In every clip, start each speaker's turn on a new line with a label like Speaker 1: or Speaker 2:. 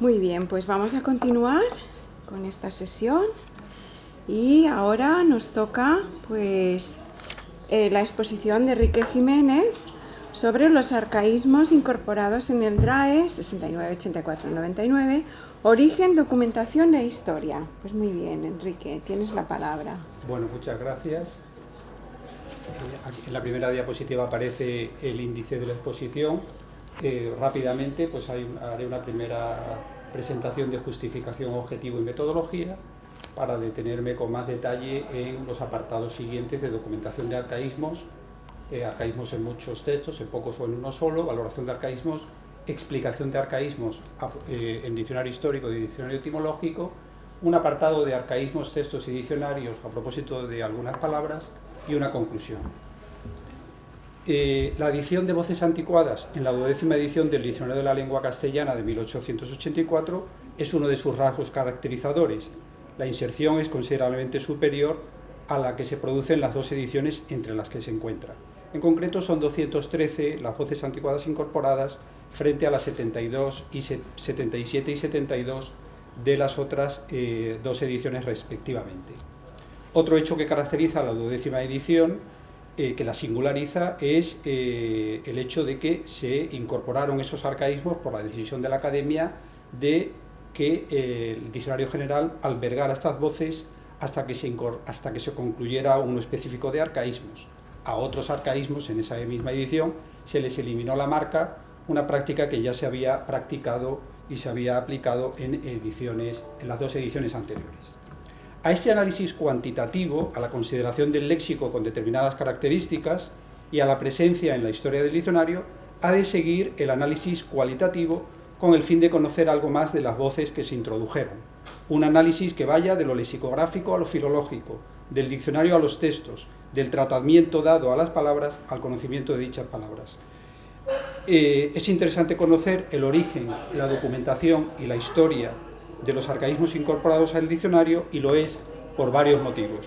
Speaker 1: Muy bien, pues vamos a continuar con esta sesión y ahora nos toca pues la exposición de Enrique Jiménez sobre los arcaísmos incorporados en el DRAE 698499, origen, documentación e historia. Pues muy bien, Enrique, tienes la palabra.
Speaker 2: Bueno, muchas gracias. En la primera diapositiva aparece el índice de la exposición. Rápidamente pues haré una primera presentación de justificación, objetivo y metodología para detenerme con más detalle en los apartados siguientes de documentación de arcaísmos, arcaísmos en muchos textos, en pocos o en uno solo, valoración de arcaísmos, explicación de arcaísmos en diccionario histórico y diccionario etimológico, un apartado de arcaísmos, textos y diccionarios a propósito de algunas palabras y una conclusión. La edición de voces anticuadas en la 12ª edición del Diccionario de la Lengua Castellana de 1884 es uno de sus rasgos caracterizadores. La inserción es considerablemente superior a la que se produce en las dos ediciones entre las que se encuentra. En concreto son 213 las voces anticuadas incorporadas frente a las 72 y 77 y 72 de las otras dos ediciones respectivamente. Otro hecho que caracteriza a la 12ª edición, que la singulariza, es el hecho de que se incorporaron esos arcaísmos por la decisión de la Academia de que el Diccionario General albergara estas voces hasta que se concluyera uno específico de arcaísmos. A otros arcaísmos en esa misma edición se les eliminó la marca, una práctica que ya se había practicado y se había aplicado en las dos ediciones anteriores. A este análisis cuantitativo, a la consideración del léxico con determinadas características y a la presencia en la historia del diccionario, ha de seguir el análisis cualitativo con el fin de conocer algo más de las voces que se introdujeron. Un análisis que vaya de lo lexicográfico a lo filológico, del diccionario a los textos, del tratamiento dado a las palabras al conocimiento de dichas palabras. Es interesante conocer el origen, la documentación y la historia de los arcaísmos incorporados al diccionario, y lo es por varios motivos.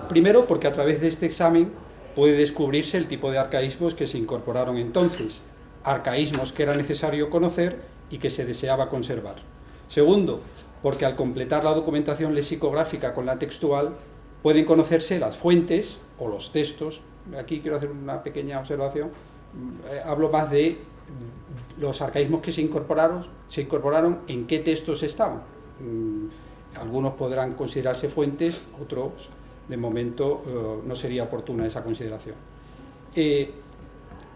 Speaker 2: Primero, porque a través de este examen puede descubrirse el tipo de arcaísmos que se incorporaron entonces, arcaísmos que era necesario conocer y que se deseaba conservar. Segundo, porque al completar la documentación lexicográfica con la textual pueden conocerse las fuentes o los textos. Aquí quiero hacer una pequeña observación. Hablo más de los arcaísmos que se incorporaron, en qué textos estaban. Algunos podrán considerarse fuentes, otros, de momento, no sería oportuna esa consideración.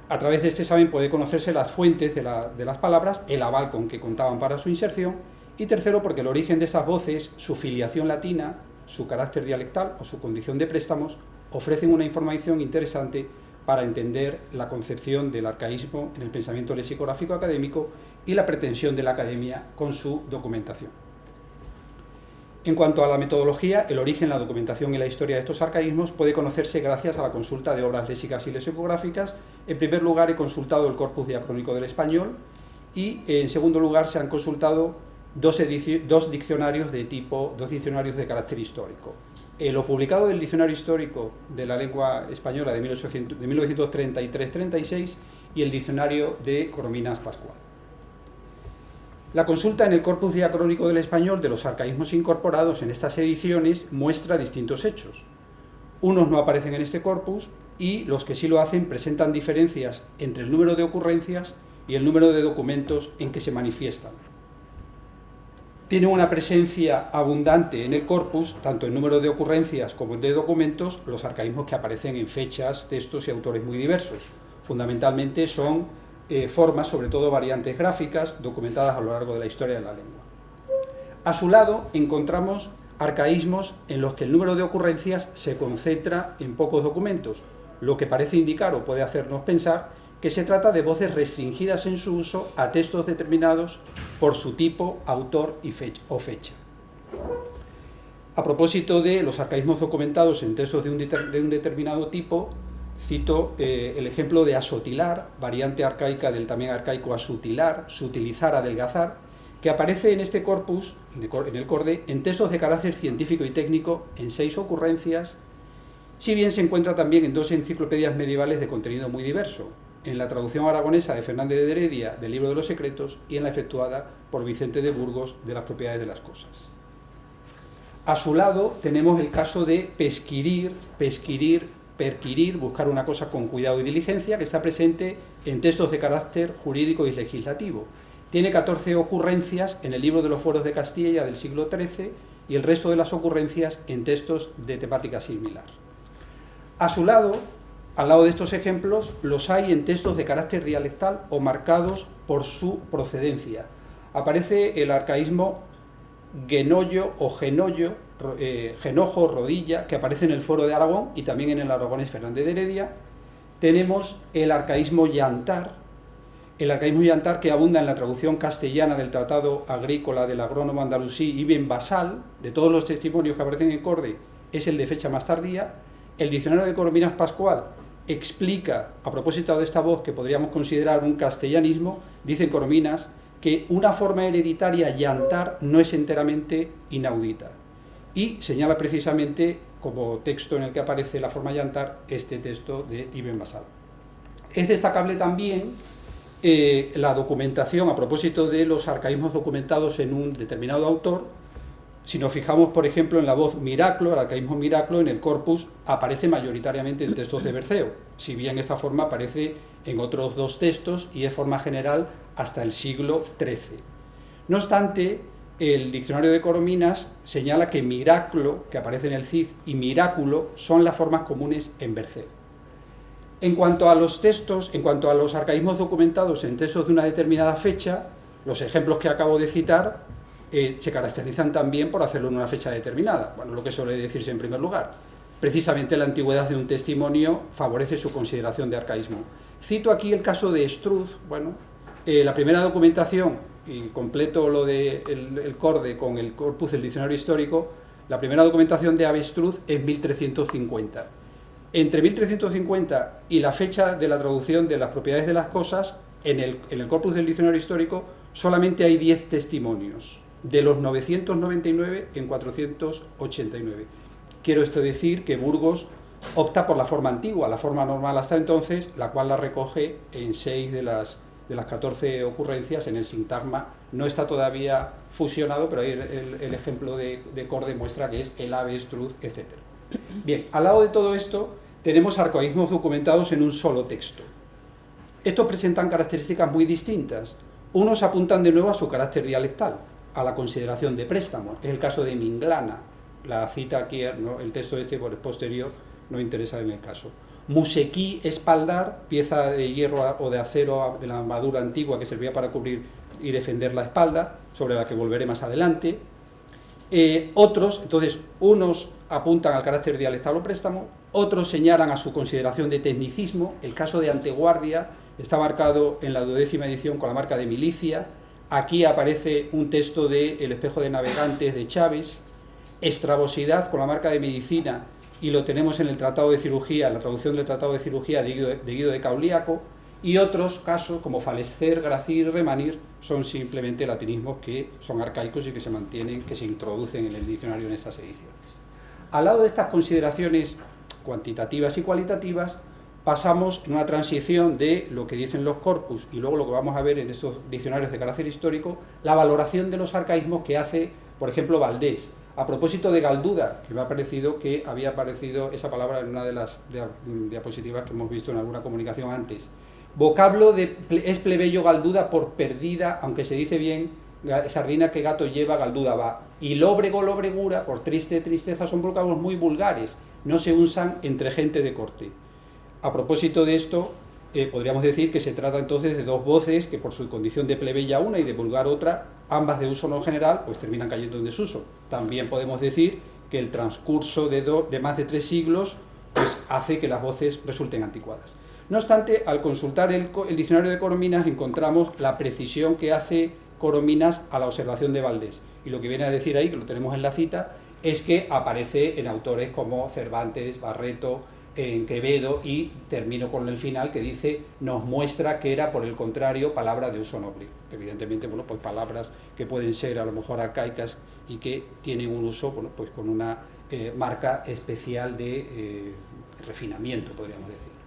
Speaker 2: A través de este examen puede conocerse las fuentes de las palabras, el aval con que contaban para su inserción, y tercero, porque el origen de estas voces, su filiación latina, su carácter dialectal o su condición de préstamos, ofrecen una información interesante para entender la concepción del arcaísmo en el pensamiento lexicográfico académico y la pretensión de la Academia con su documentación. En cuanto a la metodología, el origen, la documentación y la historia de estos arcaísmos puede conocerse gracias a la consulta de obras léxicas y lexicográficas. En primer lugar, he consultado el Corpus Diacrónico del Español y, en segundo lugar, se han consultado dos diccionarios de carácter histórico. Lo publicado del Diccionario Histórico de la Lengua Española de 1933-36 y el Diccionario de Corominas Pascual. La consulta en el Corpus Diacrónico del Español de los arcaísmos incorporados en estas ediciones muestra distintos hechos. Unos no aparecen en este corpus y los que sí lo hacen presentan diferencias entre el número de ocurrencias y el número de documentos en que se manifiestan. Tienen una presencia abundante en el corpus, tanto en número de ocurrencias como de documentos, los arcaísmos que aparecen en fechas, textos y autores muy diversos. Fundamentalmente son formas, sobre todo variantes gráficas, documentadas a lo largo de la historia de la lengua. A su lado encontramos arcaísmos en los que el número de ocurrencias se concentra en pocos documentos, lo que parece indicar o puede hacernos pensar que se trata de voces restringidas en su uso a textos determinados por su tipo, autor o fecha. A propósito de los arcaísmos documentados en textos de un determinado tipo, cito el ejemplo de asotilar, variante arcaica del también arcaico asutilar, sutilizar, adelgazar, que aparece en este corpus, en el CORDE, en textos de carácter científico y técnico en 6 ocurrencias, si bien se encuentra también en 2 enciclopedias medievales de contenido muy diverso. en la traducción aragonesa de Fernández de Heredia del Libro de los Secretos y en la efectuada por Vicente de Burgos de las Propiedades de las Cosas. A su lado tenemos el caso de pesquirir, perquirir, buscar una cosa con cuidado y diligencia, que está presente en textos de carácter jurídico y legislativo. Tiene 14 ocurrencias en el Libro de los Fueros de Castilla del siglo XIII y el resto de las ocurrencias en textos de temática similar. A su lado, al lado de estos ejemplos, los hay en textos de carácter dialectal o marcados por su procedencia. Aparece el arcaísmo genollo o genollo, genojo, rodilla, que aparece en el Fuero de Aragón y también en el aragonés Fernández de Heredia. Tenemos el arcaísmo llantar que abunda en la traducción castellana del Tratado Agrícola del agrónomo andalusí Ibn Basal. De todos los testimonios que aparecen en Corde, es el de fecha más tardía. El diccionario de Corominas Pascual explica, a propósito de esta voz que podríamos considerar un castellanismo, dice en Corominas que una forma hereditaria llantar no es enteramente inaudita. Y señala precisamente como texto en el que aparece la forma llantar este texto de Ibn Basal. Es destacable también la documentación a propósito de los arcaísmos documentados en un determinado autor. Si nos fijamos, por ejemplo, en la voz miraclo, el arcaísmo miraclo, en el corpus aparece mayoritariamente en textos de Berceo, si bien esta forma aparece en otros dos textos y es forma general hasta el siglo XIII. No obstante, el diccionario de Corominas señala que miraclo, que aparece en el Cid, y miráculo son las formas comunes en Berceo. En cuanto a los textos, en cuanto a los arcaísmos documentados en textos de una determinada fecha, los ejemplos que acabo de citar se caracterizan también por hacerlo en una fecha determinada, bueno, lo que suele decirse en primer lugar. Precisamente la antigüedad de un testimonio favorece su consideración de arcaísmo. Cito aquí el caso de Estruz. Bueno, la primera documentación, y completo lo de el Corde con el corpus del diccionario histórico, la primera documentación de Avestruz es 1350. Entre 1350 y la fecha de la traducción de las propiedades de las cosas, en el corpus del diccionario histórico solamente hay 10 testimonios, de los 999 en 489. Quiero esto decir que Burgos opta por la forma antigua, la forma normal hasta entonces, la cual la recoge en 6 de las 14 ocurrencias en el sintagma. No está todavía fusionado, pero ahí el ejemplo de Corde muestra que es el avestruz, etc. Bien, al lado de todo esto tenemos arcaísmos documentados en un solo texto. Estos presentan características muy distintas. Unos apuntan de nuevo a su carácter dialectal, a la consideración de préstamo. Es el caso de Minglana. La cita aquí, ¿no? El texto este por el posterior no interesa en el caso. Musequí, espaldar, pieza de hierro o de acero de la armadura antigua que servía para cubrir y defender la espalda, sobre la que volveré más adelante. Otros, entonces, unos apuntan al carácter dialectal o préstamo, otros señalan a su consideración de tecnicismo. El caso de Anteguardia está marcado en la 12ª edición con la marca de milicia. Aquí aparece un texto de El espejo de navegantes de Chávez. Estravosidad con la marca de medicina, y lo tenemos en el Tratado de Cirugía, la traducción del Tratado de Cirugía de Guido de Cauliaco. Y otros casos, como falescer, gracir, remanir, son simplemente latinismos que son arcaicos y que se mantienen, que se introducen en el diccionario en estas ediciones. Al lado de estas consideraciones cuantitativas y cualitativas, pasamos en una transición de lo que dicen los corpus y luego lo que vamos a ver en estos diccionarios de carácter histórico, la valoración de los arcaísmos que hace, por ejemplo, Valdés. A propósito de galduda, que me ha parecido que había aparecido esa palabra en una de las diapositivas que hemos visto en alguna comunicación antes. Vocablo es plebeyo galduda por perdida, aunque se dice bien, sardina que gato lleva, galduda va. Y lóbrego, lobregura, por triste, tristeza, son vocablos muy vulgares, no se usan entre gente de corte. A propósito de esto, podríamos decir que se trata entonces de dos voces que por su condición de plebeya una y de vulgar otra, ambas de uso no general, pues terminan cayendo en desuso. También podemos decir que el transcurso de más de 3 siglos pues hace que las voces resulten anticuadas. No obstante, al consultar el diccionario de Corominas encontramos la precisión que hace Corominas a la observación de Valdés. Y lo que viene a decir ahí, que lo tenemos en la cita, es que aparece en autores como Cervantes, Barreto, en Quevedo, y termino con el final que dice, nos muestra que era por el contrario palabra de uso noble. Evidentemente, bueno, pues palabras que pueden ser a lo mejor arcaicas y que tienen un uso, bueno, pues con una marca especial de refinamiento, podríamos decir.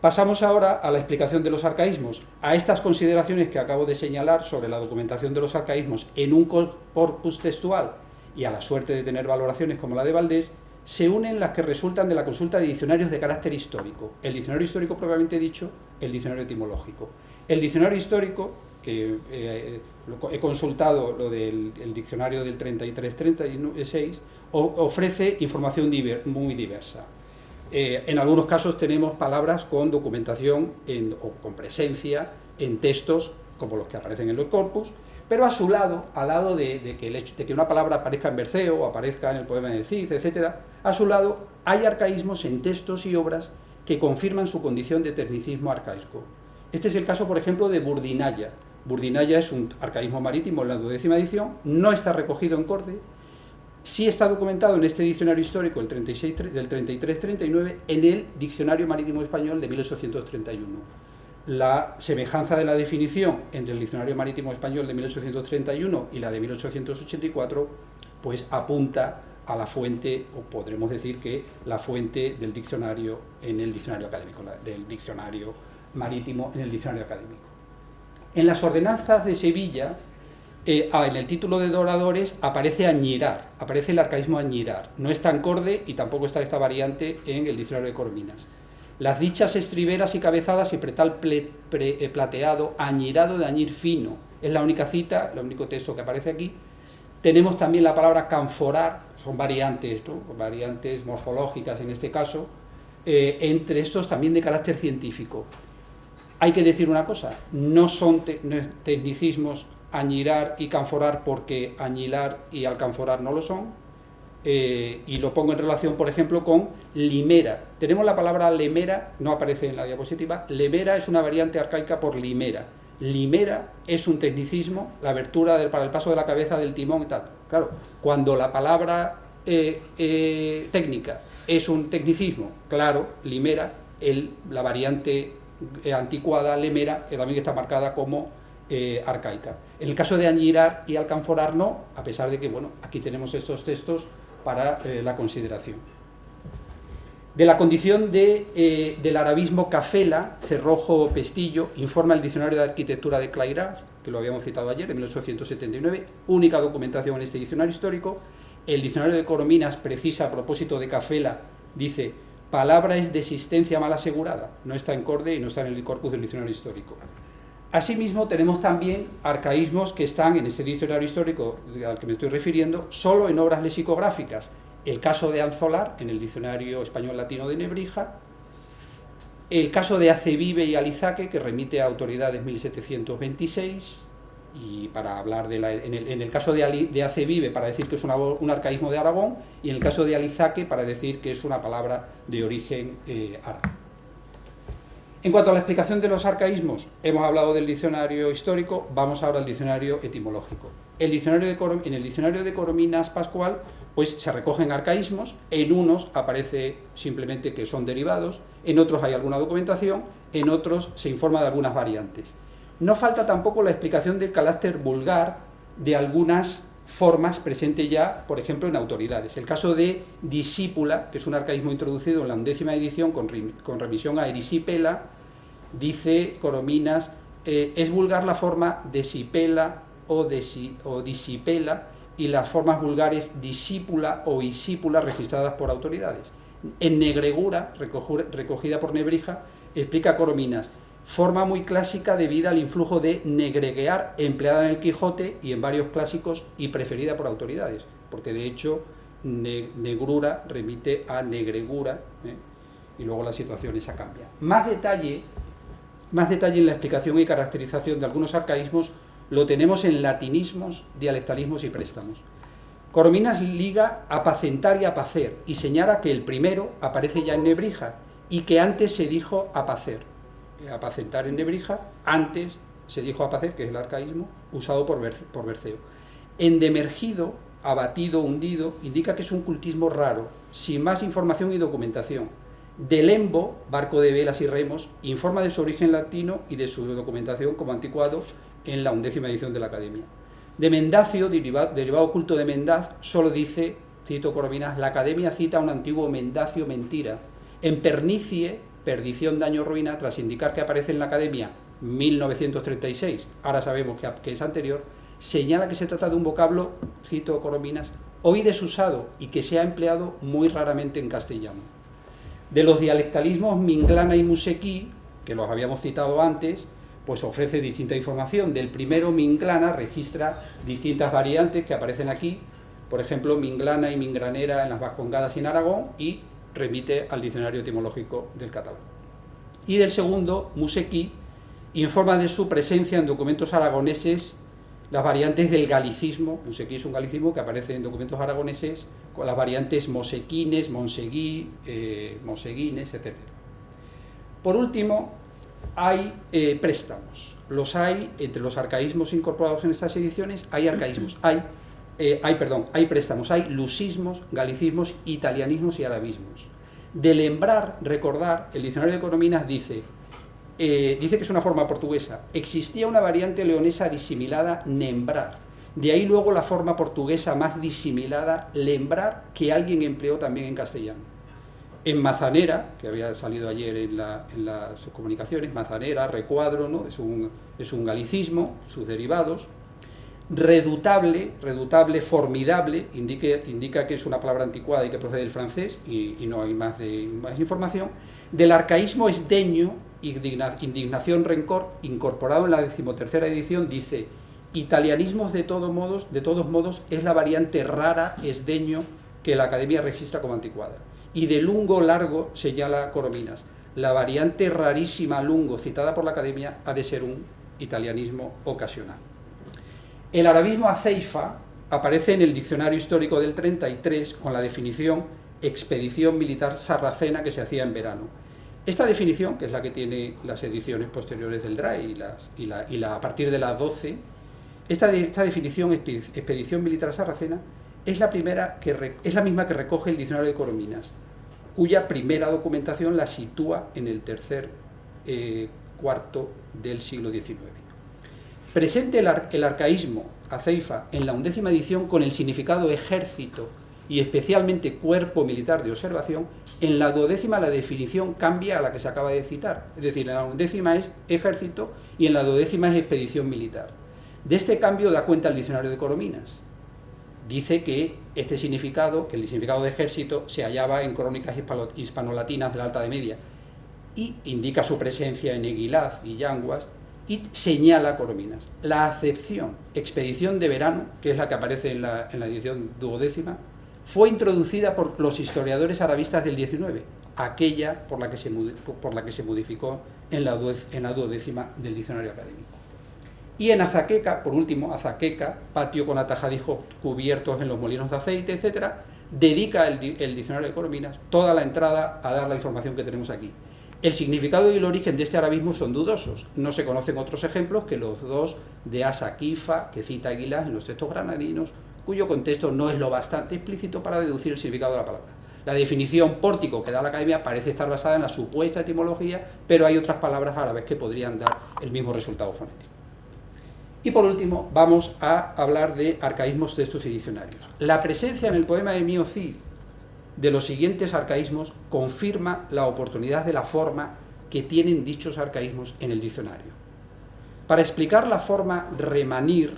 Speaker 2: Pasamos ahora a la explicación de los arcaísmos. A estas consideraciones que acabo de señalar sobre la documentación de los arcaísmos en un corpus textual y a la suerte de tener valoraciones como la de Valdés, se unen las que resultan de la consulta de diccionarios de carácter histórico. El diccionario histórico propiamente dicho, el diccionario etimológico. El diccionario histórico, que he consultado lo del diccionario del 33-36, ofrece información muy diversa. En algunos casos tenemos palabras con documentación o con presencia en textos como los que aparecen en los corpus, pero a su lado, al lado de que una palabra aparezca en Berceo o aparezca en el poema de Cid, etc., a su lado hay arcaísmos en textos y obras que confirman su condición de tecnicismo arcaico. Este es el caso, por ejemplo, de Burdinaya. Burdinaya es un arcaísmo marítimo en la 12ª edición, no está recogido en Corde, sí está documentado en este diccionario histórico del 33-39 en el Diccionario Marítimo Español de 1831. La semejanza de la definición entre el Diccionario Marítimo Español de 1831 y la de 1884 pues apunta a la fuente, o podremos decir que la fuente del diccionario en el diccionario académico, del diccionario marítimo en el diccionario académico. En las ordenanzas de Sevilla, en el título de oradores aparece añirar, aparece el arcaísmo añirar. No está en Corde y tampoco está esta variante en el diccionario de Corminas. Las dichas estriberas y cabezadas y pretal plateado, añirado de añir fino. Es la única cita, el único texto que aparece aquí. Tenemos también la palabra canforar, son variantes, ¿no? Variantes morfológicas en este caso, entre estos también de carácter científico. Hay que decir una cosa, no son tecnicismos añirar y canforar porque añilar y alcanforar no lo son, y lo pongo en relación, por ejemplo, con limera. Tenemos la palabra lemera, no aparece en la diapositiva. Lemera es una variante arcaica por limera. Limera es un tecnicismo, la abertura para el paso de la cabeza del timón y tal. Claro, cuando la palabra técnica es un tecnicismo, claro, limera, la variante anticuada, lemera, también está marcada como arcaica. En el caso de añirar y alcanforar no, a pesar de que, bueno, aquí tenemos estos textos para la consideración. De la condición del arabismo cafela, cerrojo o pestillo, informa el Diccionario de Arquitectura de Clairás, que lo habíamos citado ayer, de 1879, única documentación en este diccionario histórico. El Diccionario de Corominas precisa, a propósito de cafela, dice, palabra es de existencia mal asegurada, no está en Corde y no está en el corpus del diccionario histórico. Asimismo, tenemos también arcaísmos que están en este diccionario histórico al que me estoy refiriendo, solo en obras lexicográficas. El caso de Anzolar, en el Diccionario Español Latino de Nebrija, el caso de Acevive y Alizaque, que remite a Autoridades 1726, y para hablar en el caso de Acevive, para decir que es un arcaísmo de Aragón, y en el caso de Alizaque, para decir que es una palabra de origen árabe. En cuanto a la explicación de los arcaísmos, hemos hablado del diccionario histórico, vamos ahora al diccionario etimológico. En el diccionario de Corominas Pascual, pues se recogen arcaísmos, en unos aparece simplemente que son derivados, en otros hay alguna documentación, en otros se informa de algunas variantes. No falta tampoco la explicación del carácter vulgar de algunas formas presentes ya, por ejemplo, en autoridades. El caso de disípula, que es un arcaísmo introducido en la 11ª edición con remisión a erisipela, dice Corominas, es vulgar la forma desipela o disipela y las formas vulgares disípula o isípula registradas por autoridades. En negregura, recogida por Nebrija, explica Corominas, forma muy clásica debida al influjo de negreguear empleada en el Quijote y en varios clásicos y preferida por autoridades, porque de hecho negrura remite a negregura, y luego la situación esa cambia. Más detalle en la explicación y caracterización de algunos arcaísmos lo tenemos en latinismos, dialectalismos y préstamos. Corominas liga apacentar y apacer y señala que el primero aparece ya en Nebrija y que antes se dijo apacer. Apacentar en Nebrija, antes se dijo apacer, que es el arcaísmo, usado por Berceo. En demergido, abatido, hundido, indica que es un cultismo raro, sin más información y documentación. De lembo, barco de velas y remos, informa de su origen latino y de su documentación como anticuado en la 11ª edición de la Academia. De mendacio, derivado oculto de mendaz, solo dice, cito Corominas, la Academia cita un antiguo mendacio mentira. En pernicie, perdición, daño, ruina, tras indicar que aparece en la Academia 1936, ahora sabemos que es anterior, señala que se trata de un vocablo, cito Corominas, hoy desusado y que se ha empleado muy raramente en castellano. De los dialectalismos minglana y musequí, que los habíamos citado antes, pues ofrece distinta información. Del primero, minglana, registra distintas variantes que aparecen aquí, por ejemplo, minglana y mingranera en las Vascongadas y en Aragón, y remite al diccionario etimológico del catalán. Y del segundo, musequí, informa de su presencia en documentos aragoneses las variantes del galicismo. Musequí es un galicismo que aparece en documentos aragoneses con las variantes mosequines, monseguí, moseguines, etc. Por último, hay préstamos. Los hay entre los arcaísmos incorporados en estas ediciones, hay préstamos, hay lusismos, galicismos, italianismos y arabismos. De lembrar, recordar, el diccionario de Corominas dice que es una forma portuguesa. Existía una variante leonesa disimilada, nembrar. De ahí luego la forma portuguesa más disimilada, lembrar, que alguien empleó también en castellano. En mazanera, que había salido ayer en las comunicaciones, mazanera, recuadro, ¿no? es un galicismo, sus derivados. Redutable, formidable, indica que es una palabra anticuada y que procede del francés, y no hay más información. Del arcaísmo esdeño, indignación, rencor, incorporado en la 13ª edición, dice: italianismos de todos modos es la variante rara, esdeño, que la Academia registra como anticuada. Y de lungo, largo, señala Corominas: la variante rarísima lungo citada por la Academia ha de ser un italianismo ocasional. El arabismo aceifa aparece en el diccionario histórico del 33 con la definición expedición militar sarracena que se hacía en verano. Esta definición, que es la que tiene las ediciones posteriores del DRAE a partir de las 12, esta definición, expedición militar sarracena, es la misma que recoge el diccionario de Corominas, cuya primera documentación la sitúa en el tercer cuarto del siglo XIX. Presente el arcaísmo aceifa en la 11ª edición con el significado ejército y especialmente cuerpo militar de observación, en la 12ª la definición cambia a la que se acaba de citar, es decir, en la 11ª es ejército y en la 12ª es expedición militar. De este cambio da cuenta el diccionario de Corominas. Dice que este significado, que el significado de ejército, se hallaba en crónicas hispanolatinas de la Alta Edad Media y indica su presencia en Eguilaz y Yanguas, y señala Corominas: la acepción expedición de verano, que es la que aparece en la edición 12ª, fue introducida por los historiadores arabistas del 19, aquella por la que se modificó en la 12ª del diccionario académico. Y en Azaqueca, por último, Azaqueca, patio con atajadizos cubiertos en los molinos de aceite, etc., dedica el diccionario de Corominas toda la entrada a dar la información que tenemos aquí. El significado y el origen de este arabismo son dudosos. No se conocen otros ejemplos que los dos de Asaquifa, que cita Aguilar en los textos granadinos, cuyo contexto no es lo bastante explícito para deducir el significado de la palabra. La definición pórtico que da la Academia parece estar basada en la supuesta etimología, pero hay otras palabras árabes que podrían dar el mismo resultado fonético. Y por último, vamos a hablar de arcaísmos, textos y diccionarios. La presencia en el poema de Mío Cid de los siguientes arcaísmos confirma la oportunidad de la forma que tienen dichos arcaísmos en el diccionario. Para explicar la forma remanir,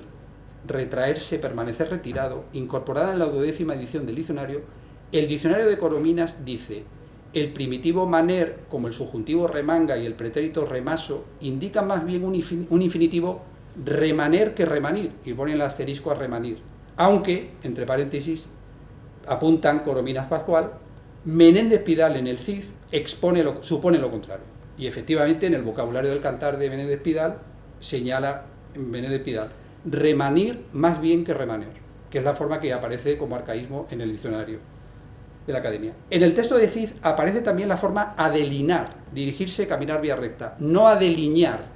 Speaker 2: retraerse, permanecer retirado, incorporada en la 12ª edición del diccionario, el diccionario de Corominas dice: el primitivo maner, como el subjuntivo remanga y el pretérito remaso, indican más bien un infinitivo remaner que remanir, y ponen el asterisco a remanir, aunque, entre paréntesis, apuntan Corominas Pascual, Menéndez Pidal en el Cid supone lo contrario. Y efectivamente en el vocabulario del cantar de Menéndez Pidal señala Menéndez Pidal remanir más bien que remaner, que es la forma que aparece como arcaísmo en el diccionario de la Academia. En el texto de Cid aparece también la forma adelinar, dirigirse, caminar vía recta, no adeliñar,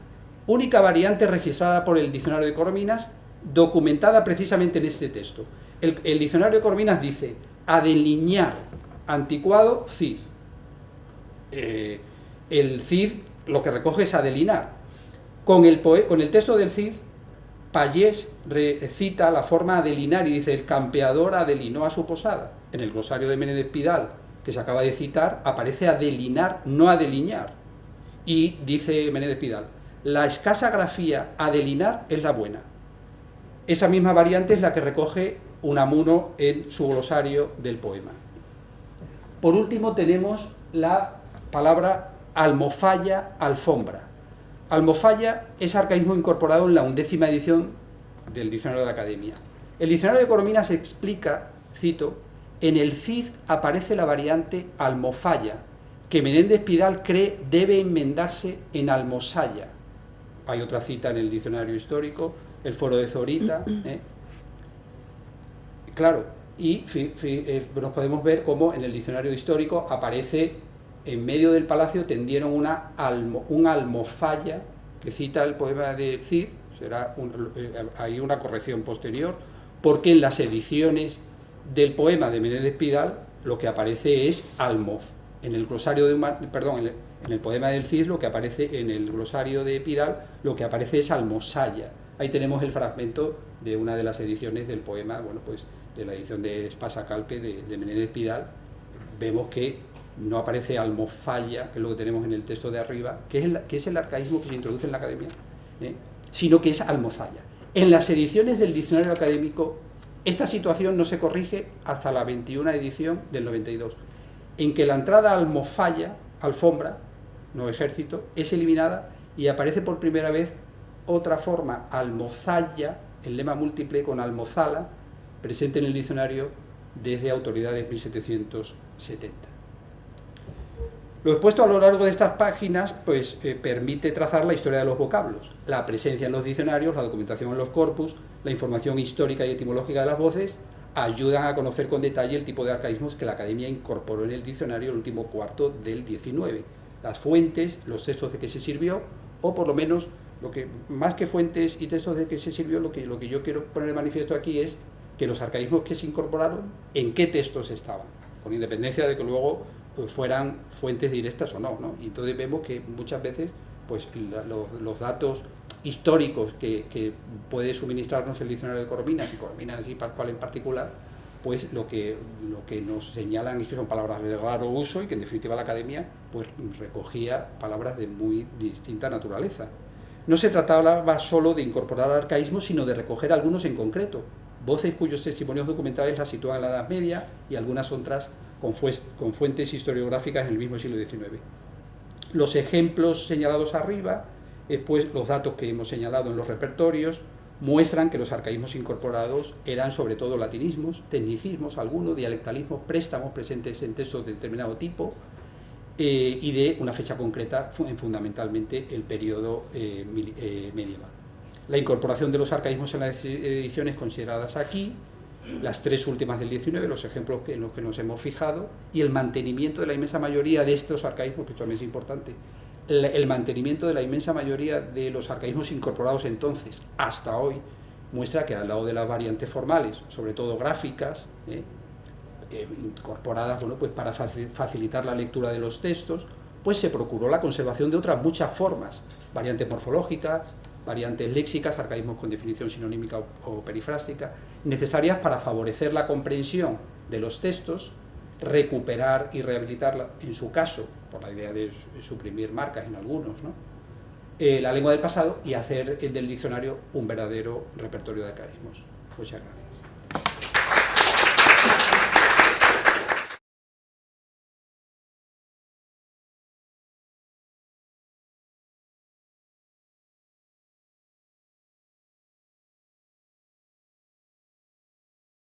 Speaker 2: única variante registrada por el diccionario de Corominas, documentada precisamente en este texto. El diccionario de Corominas dice: adeliñar, anticuado, Cid. El Cid lo que recoge es adelinar. Con el texto del Cid, Pallés cita la forma adelinar y dice: el campeador adelinó a su posada. En el glosario de Menéndez Pidal, que se acaba de citar, aparece adelinar, no adeliñar. Y dice Menéndez Pidal, la escasa grafía adelinar es la buena. Esa misma variante es la que recoge Unamuno en su glosario del poema. Por último tenemos la palabra almofalla, alfombra. Almofalla es arcaísmo incorporado en la 11ª edición del Diccionario de la Academia. El Diccionario de Corominas explica, cito, en el Cid aparece la variante almofalla, que Menéndez Pidal cree debe enmendarse en almosalla. Hay otra cita en el Diccionario Histórico, el Foro de Zorita. Claro, y nos podemos ver cómo en el Diccionario Histórico aparece en medio del palacio tendieron una almofalla, que cita el poema de Cid, hay una corrección posterior, porque en las ediciones del poema de Menéndez Pidal lo que aparece es almof. En el glosario de en el poema del Cid lo que aparece en el glosario de Pidal lo que aparece es almosalla. Ahí tenemos el fragmento de una de las ediciones del poema, bueno, pues de la edición de Espasa Calpe de Menéndez Pidal. Vemos que no aparece almofalla, que es lo que tenemos en el texto de arriba, que es el arcaísmo que se introduce en la Academia, sino que es almozalla. En las ediciones del diccionario académico, esta situación no se corrige hasta la 21 edición del 92, en que la entrada almofalla, alfombra, no ejército, es eliminada y aparece por primera vez otra forma, almozalla, el lema múltiple con almozala, presente en el diccionario desde autoridades 1770. Lo expuesto a lo largo de estas páginas pues, permite trazar la historia de los vocablos, la presencia en los diccionarios, la documentación en los corpus, la información histórica y etimológica de las voces, ayudan a conocer con detalle el tipo de arcaísmos que la Academia incorporó en el diccionario el último cuarto del 19, las fuentes, los textos de que se sirvió, o por lo menos, más que fuentes y textos de que se sirvió, lo que yo quiero poner de manifiesto aquí es que los arcaísmos que se incorporaron, en qué textos estaban, con independencia de que luego fueran fuentes directas o no, y entonces vemos que muchas veces pues, los datos históricos que puede suministrarnos el diccionario de Corominas, y Corominas y Pascual en particular, pues lo que nos señalan es que son palabras de raro uso y que en definitiva la Academia pues recogía palabras de muy distinta naturaleza. No se trataba solo de incorporar arcaísmos, sino de recoger algunos en concreto, voces cuyos testimonios documentales las sitúan en la Edad Media y algunas otras con fuentes historiográficas en el mismo siglo XIX. Los ejemplos señalados arriba, pues los datos que hemos señalado en los repertorios, muestran que los arcaísmos incorporados eran sobre todo latinismos, tecnicismos, algunos, dialectalismos, préstamos presentes en textos de determinado tipo y de una fecha concreta, fundamentalmente el periodo medieval. La incorporación de los arcaísmos en las ediciones consideradas aquí, las tres últimas del 19, los ejemplos en los que nos hemos fijado, y el mantenimiento de la inmensa mayoría de estos arcaísmos, que esto también es importante, el mantenimiento de la inmensa mayoría de los arcaísmos incorporados entonces hasta hoy, muestra que al lado de las variantes formales, sobre todo gráficas, incorporadas pues para facilitar la lectura de los textos, pues se procuró la conservación de otras muchas formas, variantes morfológicas, variantes léxicas, arcaísmos con definición sinonímica o perifrástica, necesarias para favorecer la comprensión de los textos, recuperar y rehabilitar, en su caso, por la idea de suprimir marcas en algunos, la lengua del pasado y hacer del diccionario un verdadero repertorio de arcaísmos. Muchas gracias.